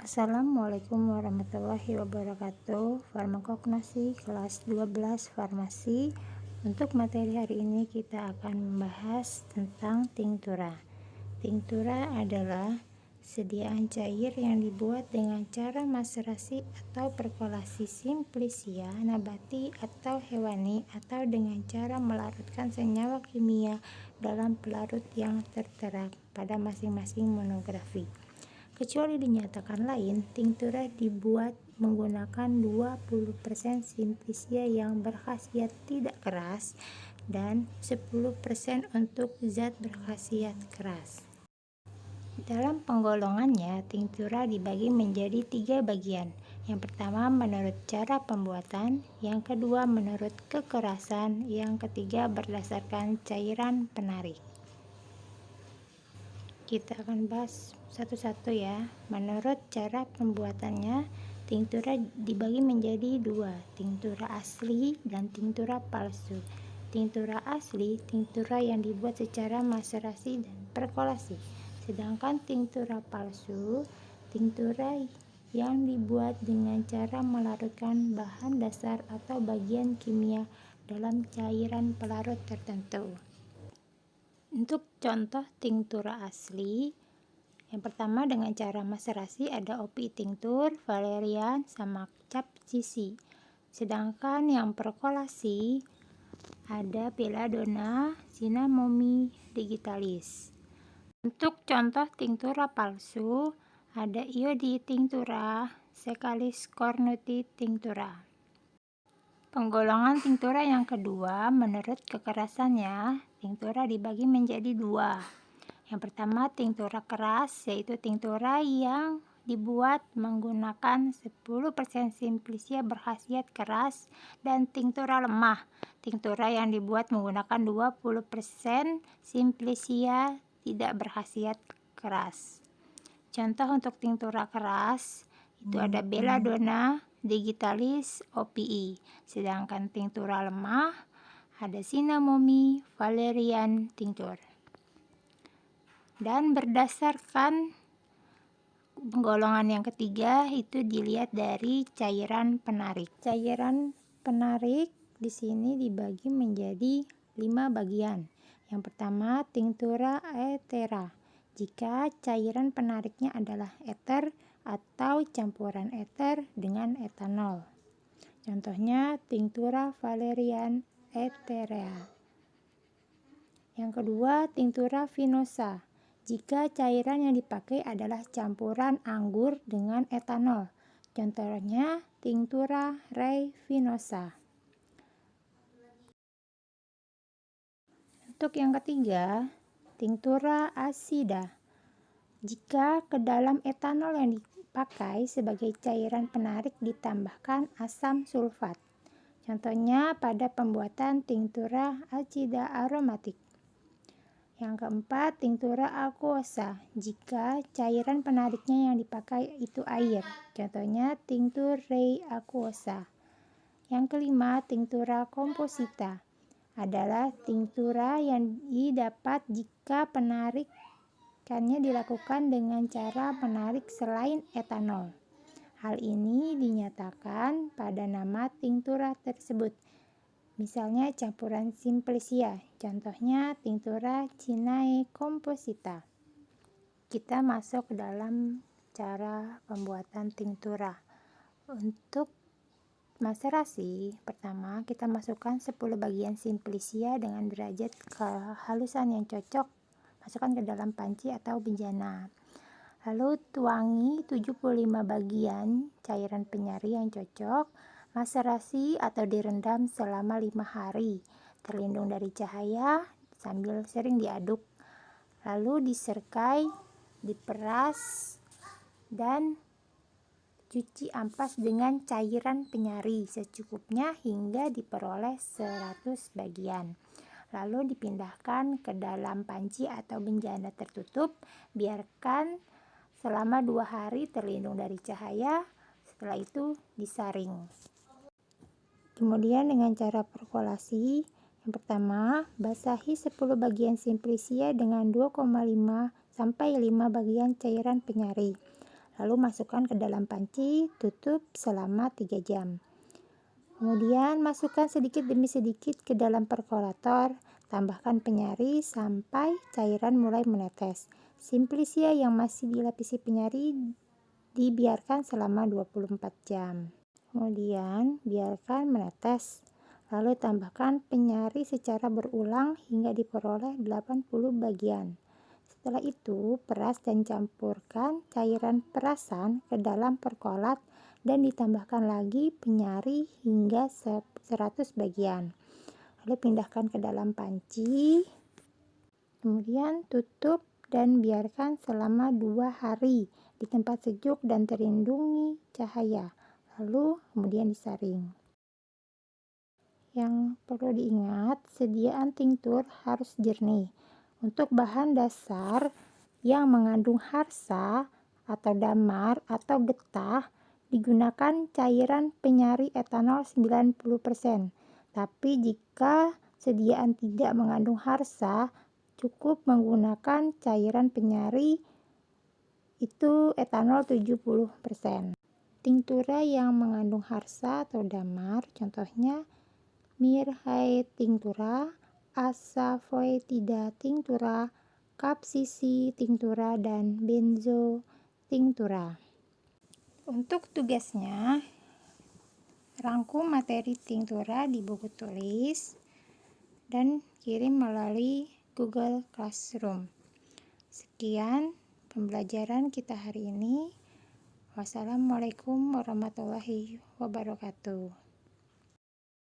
Assalamualaikum warahmatullahi wabarakatuh. Farmakognose kelas 12 farmasi. Untuk materi hari ini kita akan membahas tentang tinktura. Tinktura adalah sediaan cair yang dibuat dengan cara maserasi atau perkolasi simplicia, nabati atau hewani, atau dengan cara melarutkan senyawa kimia dalam pelarut yang tertera pada masing-masing monografi. Kecuali dinyatakan lain, tinktura dibuat menggunakan 20% simplicia yang berkhasiat tidak keras dan 10% untuk zat berkhasiat keras. Dalam penggolongannya, tinktura dibagi menjadi 3 bagian. Yang pertama menurut cara pembuatan, yang kedua menurut kekerasan, yang ketiga berdasarkan cairan penarik. Kita akan bahas satu-satu ya. Menurut cara pembuatannya, tinktura dibagi menjadi 2, tinktura asli dan tinktura palsu. Tinktura asli, tinktura yang dibuat secara maserasi dan perkolasi. Sedangkan tinktura palsu, tinktura yang dibuat dengan cara melarutkan bahan dasar atau bagian kimia dalam cairan pelarut tertentu. Untuk contoh tinktura asli, yang pertama dengan cara maserasi ada opi tinctur, valerian, sama capsaicin. Sedangkan yang perkolasi ada belladonna, cinnamomum digitalis. Untuk contoh tinktura palsu ada iodi tinctura, sekalis cornuti tinctura. Penggolongan tinktura yang kedua, menurut kekerasannya, tinktura dibagi menjadi 2. Yang pertama tinktura keras, yaitu tinktura yang dibuat menggunakan 10% simplicia berkhasiat keras, dan tinktura lemah, tinktura yang dibuat menggunakan 20% simplicia tidak berkhasiat keras. Contoh untuk tinktura keras itu ada belladonna, digitalis, opii. Sedangkan tinktura lemah ada cinnamomum, valerian tinctur. Dan berdasarkan penggolongan yang ketiga itu dilihat dari cairan penarik. Cairan penarik di sini dibagi menjadi 5 bagian. Yang pertama tinktura etera. Jika cairan penariknya adalah eter atau campuran eter dengan etanol. Contohnya tinktura valerian eterea. Yang kedua tinktura vinosa. Jika cairan yang dipakai adalah campuran anggur dengan etanol. Contohnya tinktura rei-vinosa. Untuk yang ketiga, tinktura asida. Jika ke dalam etanol yang dipakai sebagai cairan penarik ditambahkan asam sulfat. Contohnya pada pembuatan tinktura acida aromatik. Yang keempat, tinktura aquosa. Jika cairan penariknya yang dipakai itu air. Contohnya tinktur rei aquosa. Yang kelima, tinktura komposita. Adalah tinktura yang didapat jika penarikannya dilakukan dengan cara menarik selain etanol. Hal ini dinyatakan pada nama tinktura tersebut. Misalnya campuran simplicia, contohnya tinktura cinnae composita. Kita masuk ke dalam cara pembuatan tinktura. Untuk maserasi, pertama kita masukkan 10 bagian simplicia dengan derajat kehalusan yang cocok, masukkan ke dalam panci atau bejana. Lalu tuangi 75 bagian cairan penyari yang cocok, maserasi atau direndam selama 5 hari, terlindung dari cahaya sambil sering diaduk. Lalu diserkai, diperas, dan cuci ampas dengan cairan penyari secukupnya hingga diperoleh 100 bagian. Lalu dipindahkan ke dalam panci atau bejana tertutup, biarkan selama 2 hari terlindung dari cahaya, setelah itu disaring. Kemudian dengan cara perkolasi, yang pertama basahi 10 bagian simplicia dengan 2,5 sampai 5 bagian cairan penyari. lalu masukkan ke dalam panci, tutup selama 3 jam. Kemudian masukkan sedikit demi sedikit ke dalam perkolator, tambahkan penyari sampai cairan mulai menetes. Simplicia yang masih dilapisi penyari dibiarkan selama 24 jam. Kemudian biarkan menetes. Lalu tambahkan penyari secara berulang hingga diperoleh 80 bagian. Setelah itu, peras dan campurkan cairan perasan ke dalam perkolat dan ditambahkan lagi penyari hingga 100 bagian. Lalu pindahkan ke dalam panci. Kemudian tutup dan biarkan selama 2 hari di tempat sejuk dan terlindungi cahaya. Lalu kemudian disaring. Yang perlu diingat, sediaan tinktur harus jernih. Untuk bahan dasar yang mengandung harsa atau damar atau getah, digunakan cairan penyari etanol 90%. Tapi jika sediaan tidak mengandung harsa, cukup menggunakan cairan penyari itu etanol 70%. Tinktura yang mengandung harsa atau damar, contohnya Myrrhae tinctura, Asafoetida tinctura, Capsicum tinctura, dan Benzo tinctura. Untuk tugasnya, rangkum materi tinktura di buku tulis dan kirim melalui Google Classroom. Sekian pembelajaran kita hari ini. Wassalamualaikum warahmatullahi wabarakatuh.